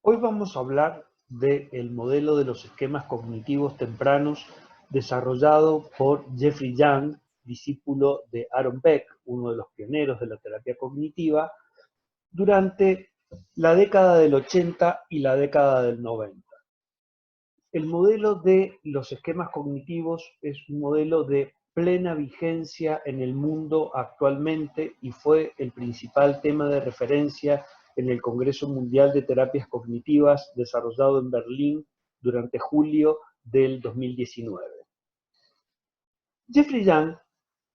Hoy vamos a hablar del modelo de los esquemas cognitivos tempranos desarrollado por Jeffrey Young, discípulo de Aaron Beck, uno de los pioneros de la terapia cognitiva, durante la década del 80 y la década del 90. El modelo de los esquemas cognitivos es un modelo de plena vigencia en el mundo actualmente y fue el principal tema de referencia en el Congreso Mundial de Terapias Cognitivas desarrollado en Berlín durante julio del 2019. Jeffrey Young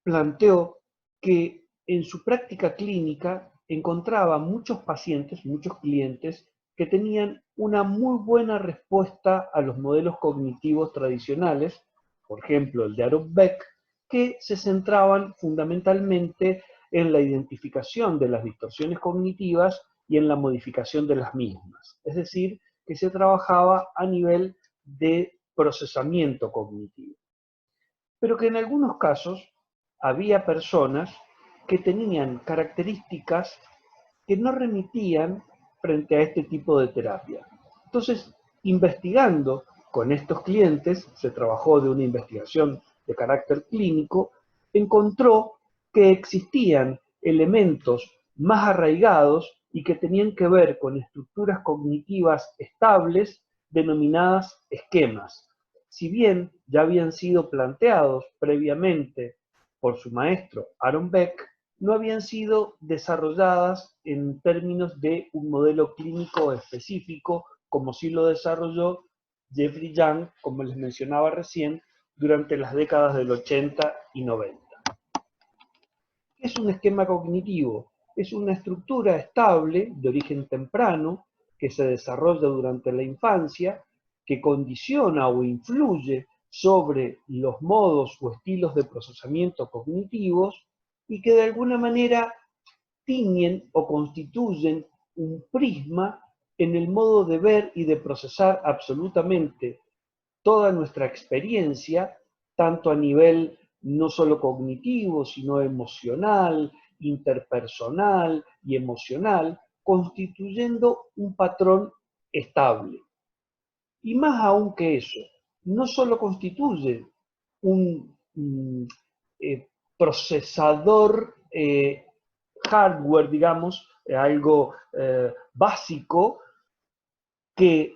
planteó que en su práctica clínica encontraba muchos pacientes, muchos clientes, que tenían una muy buena respuesta a los modelos cognitivos tradicionales, por ejemplo el de Aaron Beck, que se centraban fundamentalmente en la identificación de las distorsiones cognitivas y en la modificación de las mismas. Es decir, que se trabajaba a nivel de procesamiento cognitivo. Pero que en algunos casos había personas que tenían características que no remitían frente a este tipo de terapia. Entonces, investigando con estos clientes, se trabajó de una investigación de carácter clínico, encontró que existían elementos más arraigados y que tenían que ver con estructuras cognitivas estables denominadas esquemas. Si bien ya habían sido planteados previamente por su maestro Aaron Beck, no habían sido desarrolladas en términos de un modelo clínico específico, como sí lo desarrolló Jeffrey Young, como les mencionaba recién, durante las décadas del 80 y 90. ¿Qué es un esquema cognitivo? Es una estructura estable de origen temprano que se desarrolla durante la infancia, que condiciona o influye sobre los modos o estilos de procesamiento cognitivos y que de alguna manera tiñen o constituyen un prisma en el modo de ver y de procesar absolutamente toda nuestra experiencia, tanto a nivel no solo cognitivo, sino emocional, interpersonal y emocional, constituyendo un patrón estable. Y más aún que eso, no solo constituye un procesador hardware, digamos, algo básico que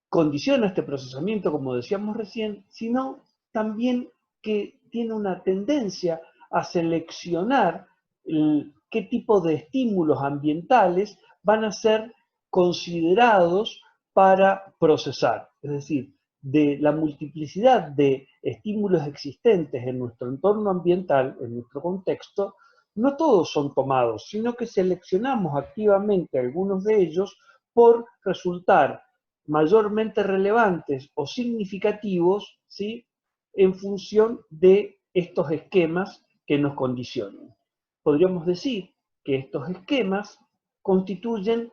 condiciona este procesamiento, como decíamos recién, sino también que tiene una tendencia a seleccionar qué tipo de estímulos ambientales van a ser considerados para procesar. Es decir, de la multiplicidad de estímulos existentes en nuestro entorno ambiental, en nuestro contexto, no todos son tomados, sino que seleccionamos activamente algunos de ellos por resultar mayormente relevantes o significativos, ¿sí?, en función de estos esquemas que nos condicionan. Podríamos decir que estos esquemas constituyen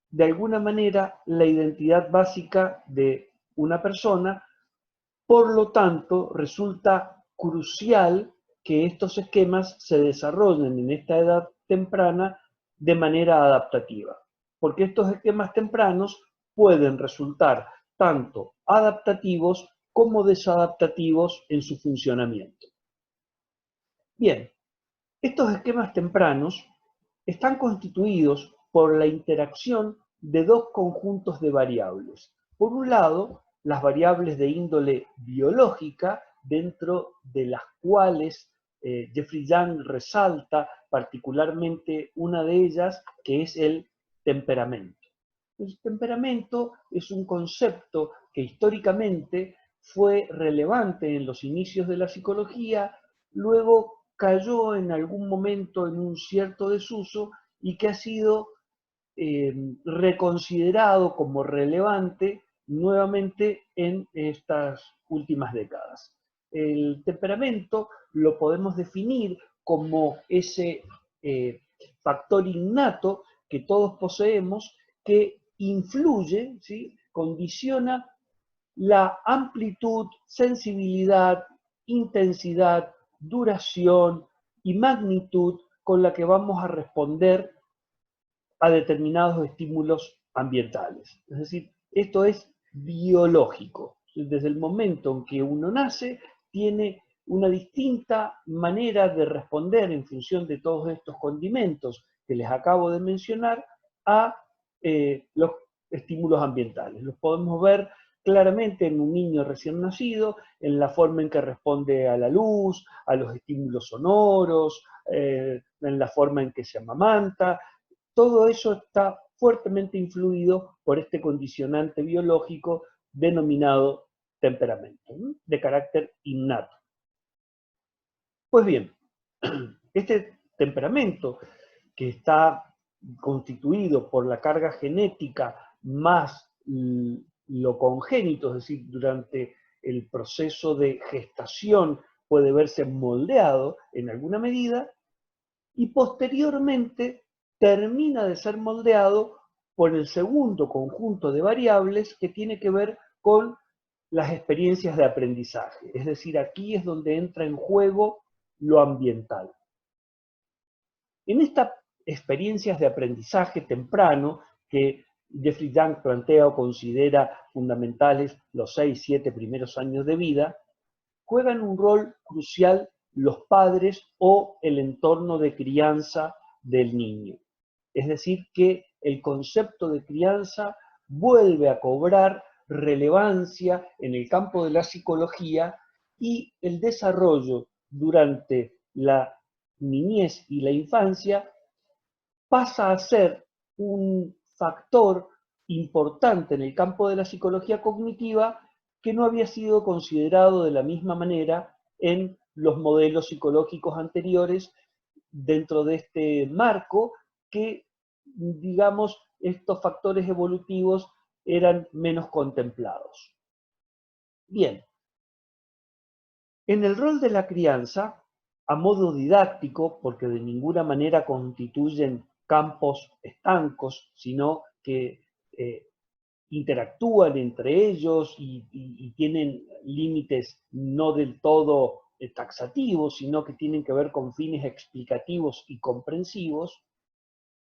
de alguna manera la identidad básica de una persona, por lo tanto resulta crucial que estos esquemas se desarrollen en esta edad temprana de manera adaptativa, porque estos esquemas tempranos pueden resultar tanto adaptativos como desadaptativos en su funcionamiento. Bien, estos esquemas tempranos están constituidos por la interacción de dos conjuntos de variables. Por un lado, las variables de índole biológica, dentro de las cuales Jeffrey Young resalta particularmente una de ellas, que es el temperamento. El temperamento es un concepto que históricamente fue relevante en los inicios de la psicología, luego cayó en algún momento en un cierto desuso y que ha sido reconsiderado como relevante nuevamente en estas últimas décadas. El temperamento lo podemos definir como ese factor innato que todos poseemos que influye, ¿sí?, condiciona la amplitud, sensibilidad, intensidad, duración y magnitud con la que vamos a responder a determinados estímulos ambientales. Es decir, esto es biológico. Desde el momento en que uno nace, tiene una distinta manera de responder en función de todos estos condimentos que les acabo de mencionar a los estímulos ambientales. Los podemos ver claramente en un niño recién nacido, en la forma en que responde a la luz, a los estímulos sonoros, en la forma en que se amamanta. Todo eso está fuertemente influido por este condicionante biológico denominado temperamento, ¿no? De carácter innato. Pues bien, este temperamento que está constituido por la carga genética más lo congénito, es decir, durante el proceso de gestación puede verse moldeado en alguna medida, y posteriormente termina de ser moldeado por el segundo conjunto de variables que tiene que ver con las experiencias de aprendizaje. Es decir, aquí es donde entra en juego lo ambiental. En estas experiencias de aprendizaje temprano, que Jeffrey Young plantea o considera fundamentales los 6-7 primeros años de vida, juegan un rol crucial los padres o el entorno de crianza del niño. Es decir, que el concepto de crianza vuelve a cobrar relevancia en el campo de la psicología y el desarrollo durante la niñez y la infancia pasa a ser un factor importante en el campo de la psicología cognitiva que no había sido considerado de la misma manera en los modelos psicológicos anteriores dentro de este marco que, digamos, estos factores evolutivos eran menos contemplados. Bien, en el rol de la crianza, a modo didáctico, porque de ninguna manera constituyen campos estancos, sino que interactúan entre ellos y tienen límites no del todo taxativos, sino que tienen que ver con fines explicativos y comprensivos,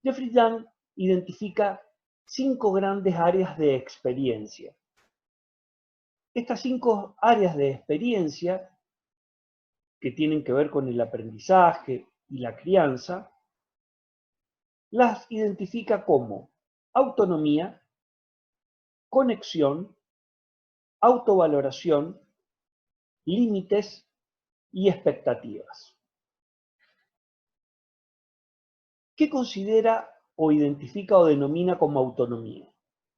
Jeffrey Young identifica 5 grandes áreas de experiencia. Estas 5 áreas de experiencia que tienen que ver con el aprendizaje y la crianza, las identifica como autonomía, conexión, autovaloración, límites y expectativas. ¿Qué considera o identifica o denomina como autonomía?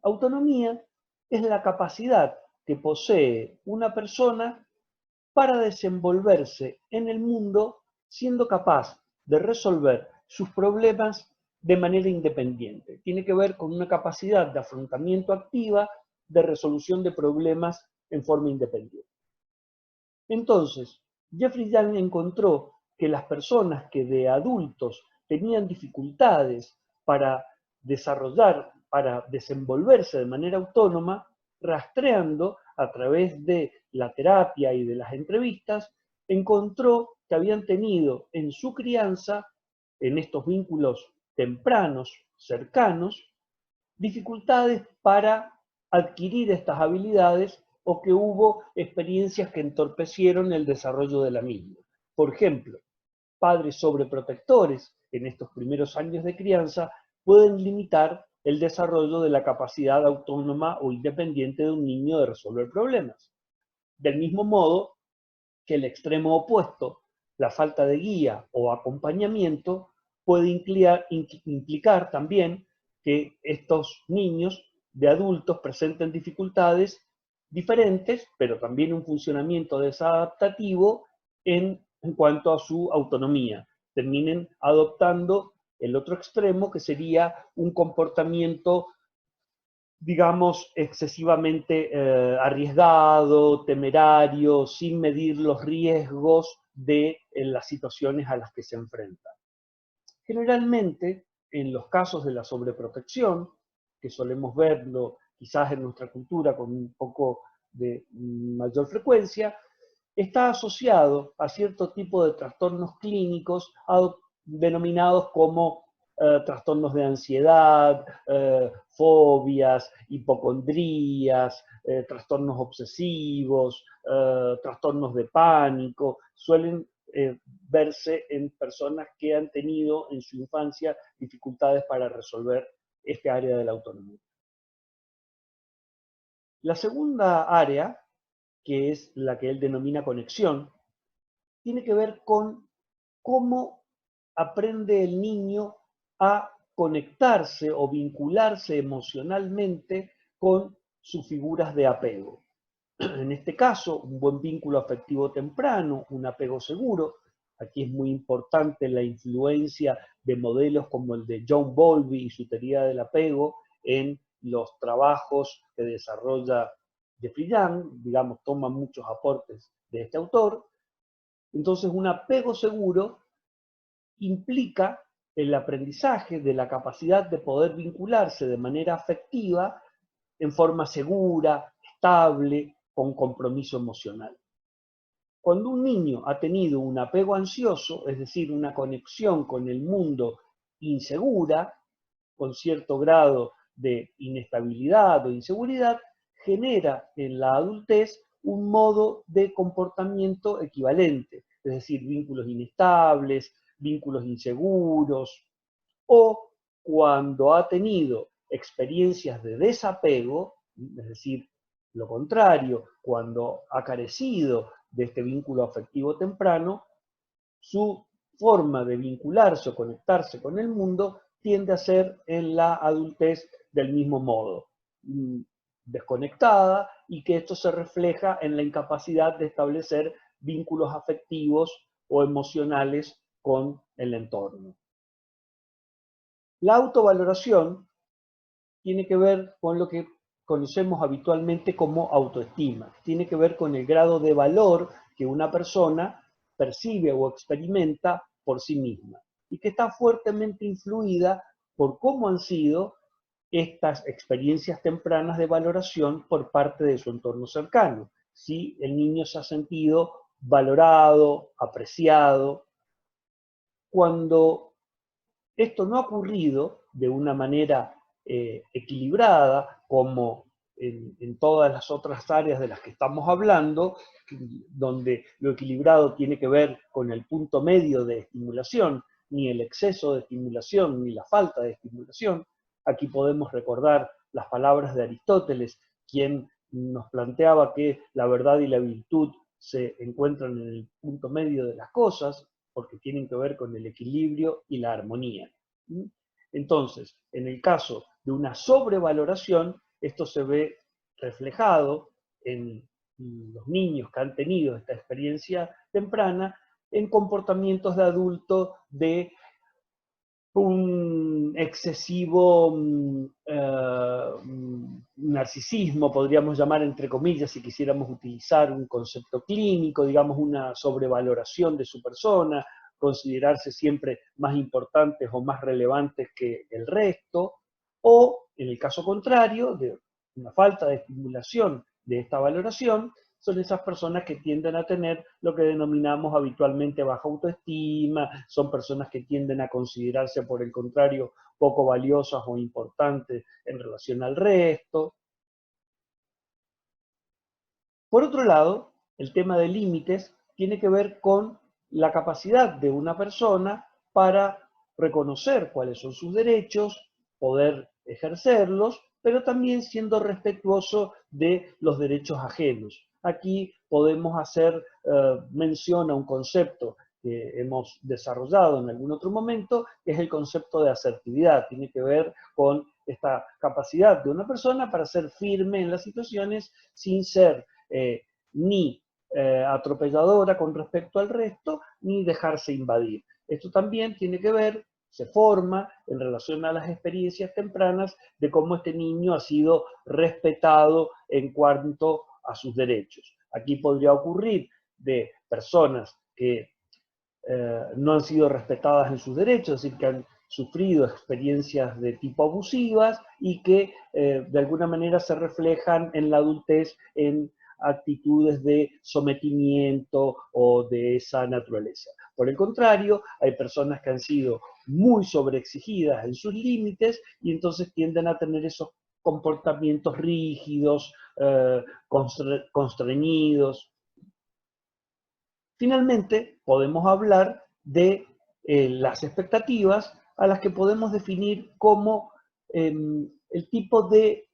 Autonomía es la capacidad que posee una persona para desenvolverse en el mundo siendo capaz de resolver sus problemas de manera independiente. Tiene que ver con una capacidad de afrontamiento activa, de resolución de problemas en forma independiente. Entonces, Jeffrey Young encontró que las personas que de adultos tenían dificultades para desarrollar, para desenvolverse de manera autónoma, rastreando a través de la terapia y de las entrevistas, encontró que habían tenido en su crianza, en estos vínculos tempranos, cercanos, dificultades para adquirir estas habilidades o que hubo experiencias que entorpecieron el desarrollo de la misma. Por ejemplo, padres sobreprotectores en estos primeros años de crianza pueden limitar el desarrollo de la capacidad autónoma o independiente de un niño de resolver problemas. Del mismo modo que el extremo opuesto, la falta de guía o acompañamiento, puede implicar también que estos niños de adultos presenten dificultades diferentes, pero también un funcionamiento desadaptativo en cuanto a su autonomía. Terminen adoptando el otro extremo, que sería un comportamiento, digamos, excesivamente arriesgado, temerario, sin medir los riesgos de las situaciones a las que se enfrentan. Generalmente, en los casos de la sobreprotección, que solemos verlo quizás en nuestra cultura con un poco de mayor frecuencia, está asociado a cierto tipo de trastornos clínicos denominados como trastornos de ansiedad, fobias, hipocondrías, trastornos obsesivos, trastornos de pánico, suelen verse en personas que han tenido en su infancia dificultades para resolver este área de la autonomía. La segunda área, que es la que él denomina conexión, tiene que ver con cómo aprende el niño a conectarse o vincularse emocionalmente con sus figuras de apego. En este caso, un buen vínculo afectivo temprano, un apego seguro. Aquí es muy importante la influencia de modelos como el de John Bowlby y su teoría del apego en los trabajos que desarrolla Jeffrey Young, digamos, toma muchos aportes de este autor. Entonces, un apego seguro implica el aprendizaje de la capacidad de poder vincularse de manera afectiva en forma segura, estable, con compromiso emocional. Cuando un niño ha tenido un apego ansioso, es decir, una conexión con el mundo insegura, con cierto grado de inestabilidad o inseguridad, genera en la adultez un modo de comportamiento equivalente, es decir, vínculos inestables, vínculos inseguros, o cuando ha tenido experiencias de desapego, es decir, lo contrario, cuando ha carecido de este vínculo afectivo temprano, su forma de vincularse o conectarse con el mundo tiende a ser en la adultez del mismo modo, desconectada, y que esto se refleja en la incapacidad de establecer vínculos afectivos o emocionales con el entorno. La autovaloración tiene que ver con lo que conocemos habitualmente como autoestima. Tiene que ver con el grado de valor que una persona percibe o experimenta por sí misma y que está fuertemente influida por cómo han sido estas experiencias tempranas de valoración por parte de su entorno cercano. Si el niño se ha sentido valorado, apreciado. Cuando esto no ha ocurrido de una manera equilibrada, como en todas las otras áreas de las que estamos hablando, donde lo equilibrado tiene que ver con el punto medio de estimulación, ni el exceso de estimulación, ni la falta de estimulación. Aquí podemos recordar las palabras de Aristóteles, quien nos planteaba que la verdad y la virtud se encuentran en el punto medio de las cosas, porque tienen que ver con el equilibrio y la armonía. Entonces, en el caso de una sobrevaloración, esto se ve reflejado en los niños que han tenido esta experiencia temprana en comportamientos de adulto de un excesivo narcisismo, podríamos llamar entre comillas, si quisiéramos utilizar un concepto clínico, digamos una sobrevaloración de su persona, considerarse siempre más importantes o más relevantes que el resto, o en el caso contrario, de una falta de estimulación de esta valoración, son esas personas que tienden a tener lo que denominamos habitualmente baja autoestima, son personas que tienden a considerarse, por el contrario, poco valiosas o importantes en relación al resto. Por otro lado, el tema de límites tiene que ver con la capacidad de una persona para reconocer cuáles son sus derechos, poder ejercerlos, pero también siendo respetuoso de los derechos ajenos. Aquí podemos hacer mención a un concepto que hemos desarrollado en algún otro momento, que es el concepto de asertividad. Tiene que ver con esta capacidad de una persona para ser firme en las situaciones sin ser ni atropelladora con respecto al resto, ni dejarse invadir. Esto también tiene que ver, se forma en relación a las experiencias tempranas de cómo este niño ha sido respetado en cuanto a sus derechos. Aquí podría ocurrir de personas que no han sido respetadas en sus derechos, es decir, que han sufrido experiencias de tipo abusivas y que de alguna manera se reflejan en la adultez en actitudes de sometimiento o de esa naturaleza. Por el contrario, hay personas que han sido muy sobreexigidas en sus límites y entonces tienden a tener esos comportamientos rígidos, constreñidos. Finalmente, podemos hablar de las expectativas a las que podemos definir como el tipo de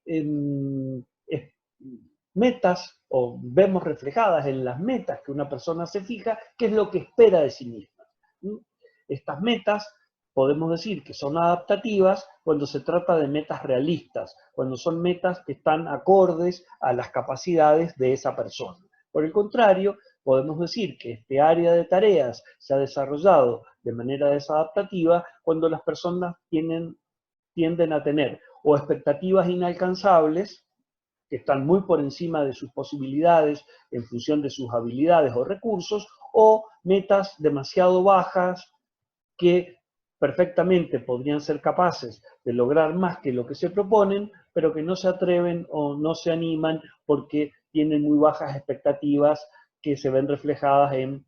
metas, o vemos reflejadas en las metas que una persona se fija, qué es lo que espera de sí misma. Estas metas podemos decir que son adaptativas cuando se trata de metas realistas, cuando son metas que están acordes a las capacidades de esa persona. Por el contrario, podemos decir que este área de tareas se ha desarrollado de manera desadaptativa cuando las personas tienden a tener o expectativas inalcanzables, que están muy por encima de sus posibilidades en función de sus habilidades o recursos, o metas demasiado bajas que perfectamente podrían ser capaces de lograr más que lo que se proponen, pero que no se atreven o no se animan porque tienen muy bajas expectativas que se ven reflejadas en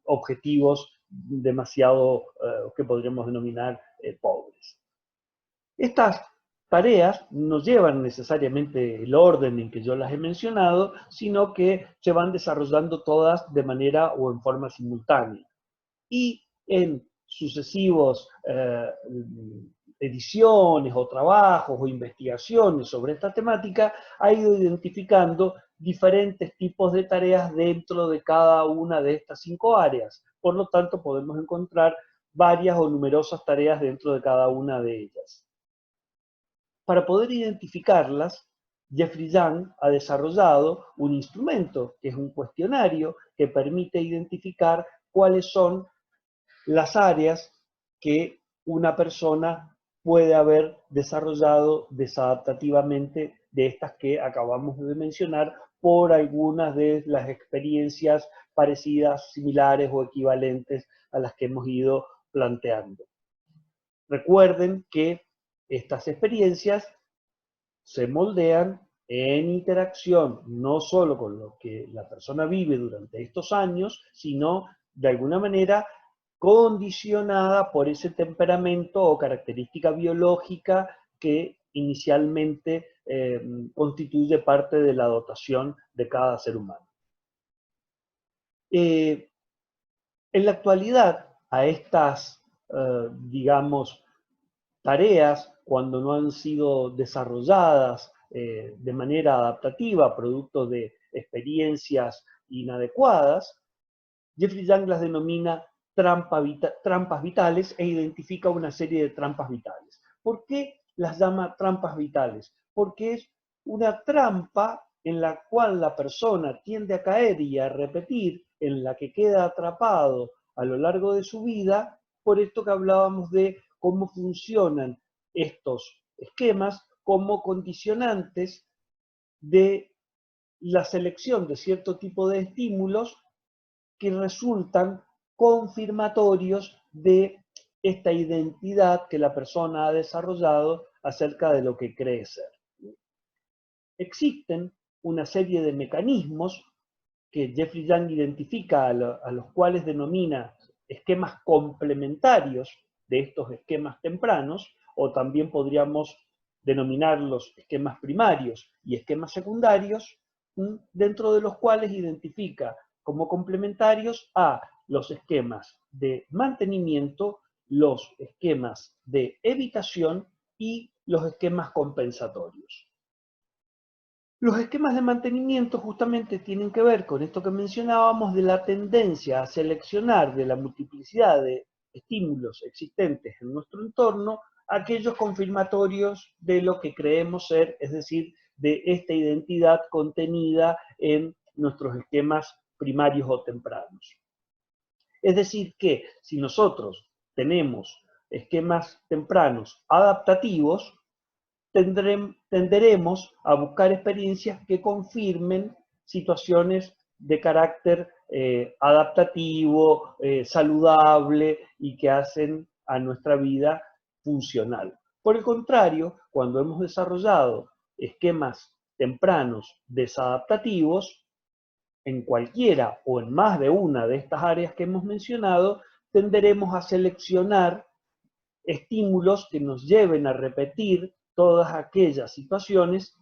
objetivos demasiado, que podríamos denominar pobres. Estas tareas no llevan necesariamente el orden en que yo las he mencionado, sino que se van desarrollando todas de manera o en forma simultánea. Y en sucesivos ediciones o trabajos o investigaciones sobre esta temática, ha ido identificando diferentes tipos de tareas dentro de cada una de estas 5 áreas. Por lo tanto, podemos encontrar varias o numerosas tareas dentro de cada una de ellas. Para poder identificarlas, Jeffrey Young ha desarrollado un instrumento, que es un cuestionario que permite identificar cuáles son las áreas que una persona puede haber desarrollado desadaptativamente de estas que acabamos de mencionar por algunas de las experiencias parecidas, similares o equivalentes a las que hemos ido planteando. Recuerden que estas experiencias se moldean en interacción no solo con lo que la persona vive durante estos años, sino de alguna manera condicionada por ese temperamento o característica biológica que inicialmente constituye parte de la dotación de cada ser humano. En la actualidad, a estas, digamos, tareas, cuando no han sido desarrolladas de manera adaptativa, producto de experiencias inadecuadas, Jeffrey Young las denomina trampas vitales e identifica una serie de trampas vitales. ¿Por qué las llama trampas vitales? Porque es una trampa en la cual la persona tiende a caer y a repetir, en la que queda atrapado a lo largo de su vida, por esto que hablábamos de cómo funcionan estos esquemas como condicionantes de la selección de cierto tipo de estímulos que resultan confirmatorios de esta identidad que la persona ha desarrollado acerca de lo que cree ser. Existen una serie de mecanismos que Jeffrey Young identifica a los cuales denomina esquemas complementarios de estos esquemas tempranos, o también podríamos denominarlos esquemas primarios y esquemas secundarios, dentro de los cuales identifica como complementarios a los esquemas de mantenimiento, los esquemas de evitación y los esquemas compensatorios. Los esquemas de mantenimiento justamente tienen que ver con esto que mencionábamos de la tendencia a seleccionar de la multiplicidad de estímulos existentes en nuestro entorno aquellos confirmatorios de lo que creemos ser, es decir, de esta identidad contenida en nuestros esquemas primarios o tempranos. Es decir, que si nosotros tenemos esquemas tempranos adaptativos, tenderemos a buscar experiencias que confirmen situaciones de carácter adaptativo, saludable y que hacen a nuestra vida funcional. Por el contrario, cuando hemos desarrollado esquemas tempranos desadaptativos, en cualquiera o en más de una de estas áreas que hemos mencionado, tenderemos a seleccionar estímulos que nos lleven a repetir todas aquellas situaciones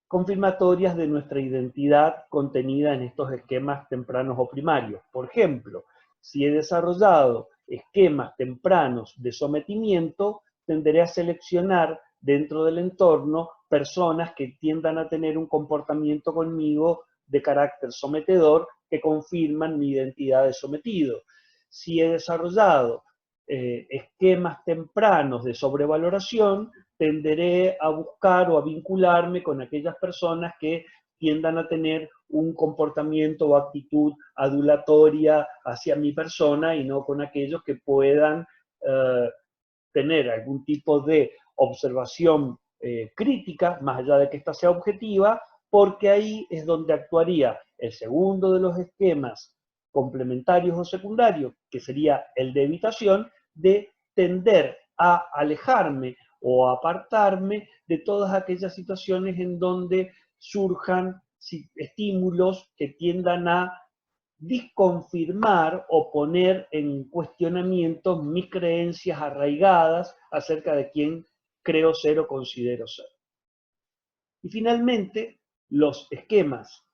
confirmatorias de nuestra identidad contenida en estos esquemas tempranos o primarios. Por ejemplo, si he desarrollado esquemas tempranos de sometimiento, tenderé a seleccionar dentro del entorno personas que tiendan a tener un comportamiento conmigo de carácter sometedor que confirman mi identidad de sometido. Si he desarrollado esquemas tempranos de sobrevaloración, tenderé a buscar o a vincularme con aquellas personas que tiendan a tener un comportamiento o actitud adulatoria hacia mi persona y no con aquellos que puedan tener algún tipo de observación crítica, más allá de que ésta sea objetiva, porque ahí es donde actuaría el segundo de los esquemas complementarios o secundarios, que sería el de evitación, de tender a alejarme o apartarme de todas aquellas situaciones en donde surjan estímulos que tiendan a disconfirmar o poner en cuestionamiento mis creencias arraigadas acerca de quién creo ser o considero ser. Y finalmente, los esquemas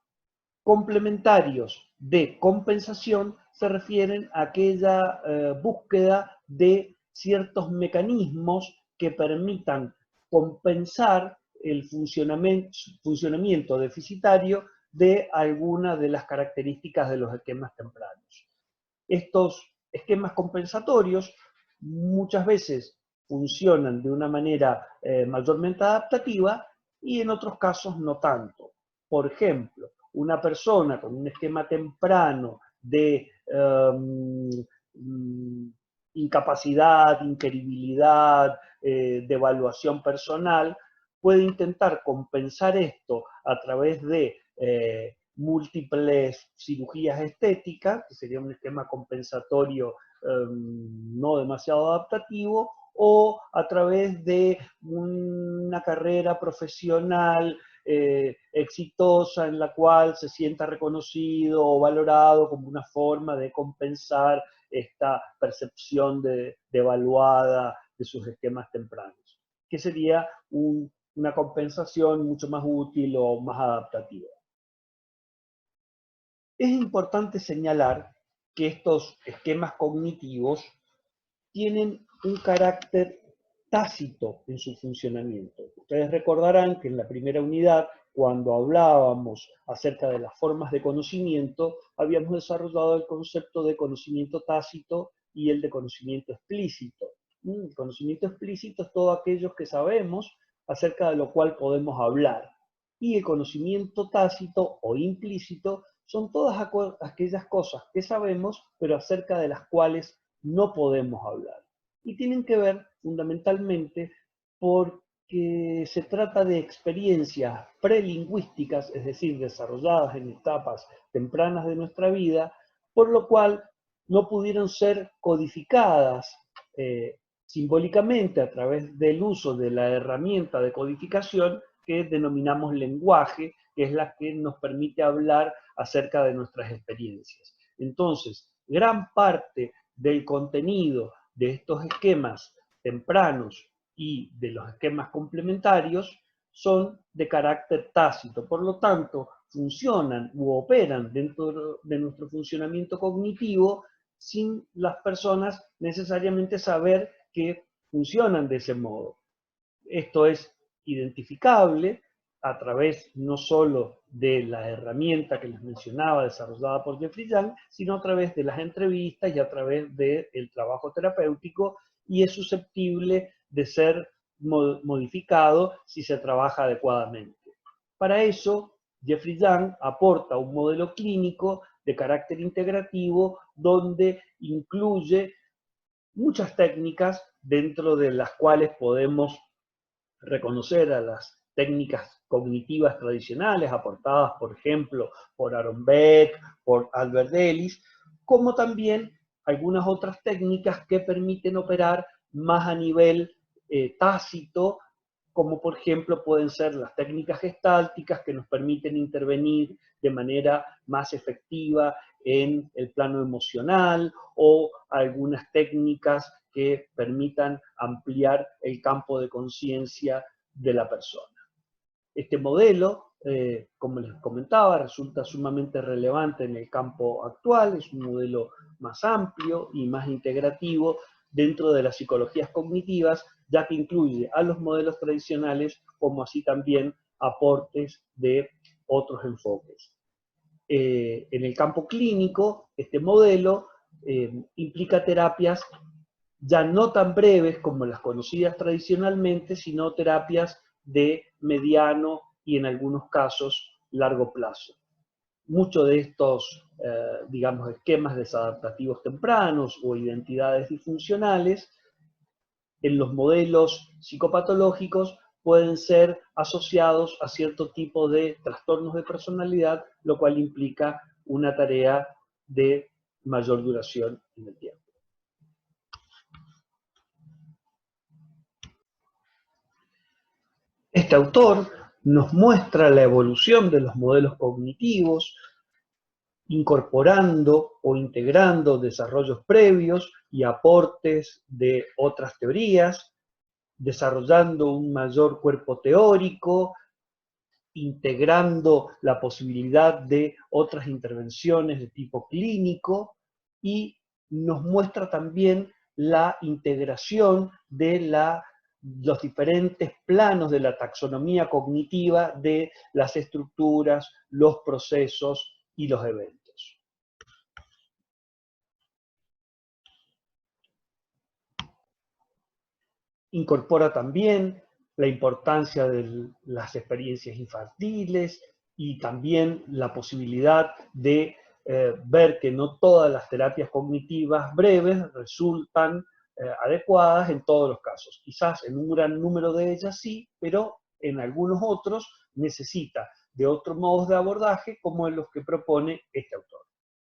complementarios de compensación se refieren a aquella búsqueda de ciertos mecanismos que permitan compensar el funcionamiento deficitario de alguna de las características de los esquemas tempranos. Estos esquemas compensatorios muchas veces funcionan de una manera mayormente adaptativa y en otros casos no tanto. Por ejemplo, una persona con un esquema temprano de incapacidad, inqueribilidad, de evaluación personal, puede intentar compensar esto a través de múltiples cirugías estéticas, que sería un esquema compensatorio no demasiado adaptativo, o a través de una carrera profesional exitosa en la cual se sienta reconocido o valorado como una forma de compensar esta percepción devaluada de sus esquemas tempranos, que sería una compensación mucho más útil o más adaptativa. Es importante señalar que estos esquemas cognitivos tienen un carácter tácito en su funcionamiento. Ustedes recordarán que en la primera unidad, cuando hablábamos acerca de las formas de conocimiento, habíamos desarrollado el concepto de conocimiento tácito y el de conocimiento explícito. El conocimiento explícito es todo aquello que sabemos acerca de lo cual podemos hablar. Y el conocimiento tácito o implícito son todas aquellas cosas que sabemos, pero acerca de las cuales no podemos hablar. Y tienen que ver fundamentalmente porque se trata de experiencias prelingüísticas, es decir, desarrolladas en etapas tempranas de nuestra vida, por lo cual no pudieron ser codificadas simbólicamente a través del uso de la herramienta de codificación que denominamos lenguaje, que es la que nos permite hablar acerca de nuestras experiencias. Entonces, gran parte del contenido de estos esquemas tempranos y de los esquemas complementarios son de carácter tácito. Por lo tanto, funcionan u operan dentro de nuestro funcionamiento cognitivo sin las personas necesariamente saber que funcionan de ese modo. Esto es identificable a través no solo de la herramienta que les mencionaba desarrollada por Jeffrey Young, sino a través de las entrevistas y a través del trabajo terapéutico, y es susceptible de ser modificado si se trabaja adecuadamente. Para eso, Jeffrey Young aporta un modelo clínico de carácter integrativo donde incluye muchas técnicas dentro de las cuales podemos reconocer a las técnicas cognitivas tradicionales aportadas, por ejemplo, por Aaron Beck, por Albert Ellis, como también algunas otras técnicas que permiten operar más a nivel tácito como por ejemplo pueden ser las técnicas gestálticas que nos permiten intervenir de manera más efectiva en el plano emocional, o algunas técnicas que permitan ampliar el campo de conciencia de la persona. Este modelo, como les comentaba, resulta sumamente relevante en el campo actual, es un modelo más amplio y más integrativo dentro de las psicologías cognitivas, ya que incluye a los modelos tradicionales como así también aportes de otros enfoques. En el campo clínico, este modelo implica terapias ya no tan breves como las conocidas tradicionalmente, sino terapias de mediano y en algunos casos largo plazo. Muchos de estos, digamos, esquemas desadaptativos tempranos o identidades disfuncionales en los modelos psicopatológicos pueden ser asociados a cierto tipo de trastornos de personalidad, lo cual implica una tarea de mayor duración en el tiempo. Este autor nos muestra la evolución de los modelos cognitivos, incorporando o integrando desarrollos previos y aportes de otras teorías, desarrollando un mayor cuerpo teórico, integrando la posibilidad de otras intervenciones de tipo clínico, y nos muestra también la integración de los diferentes planos de la taxonomía cognitiva de las estructuras, los procesos y los eventos. Incorpora también la importancia de las experiencias infantiles y también la posibilidad de ver que no todas las terapias cognitivas breves resultan adecuadas en todos los casos. Quizás en un gran número de ellas sí, pero en algunos otros necesita de otros modos de abordaje como en los que propone este autor.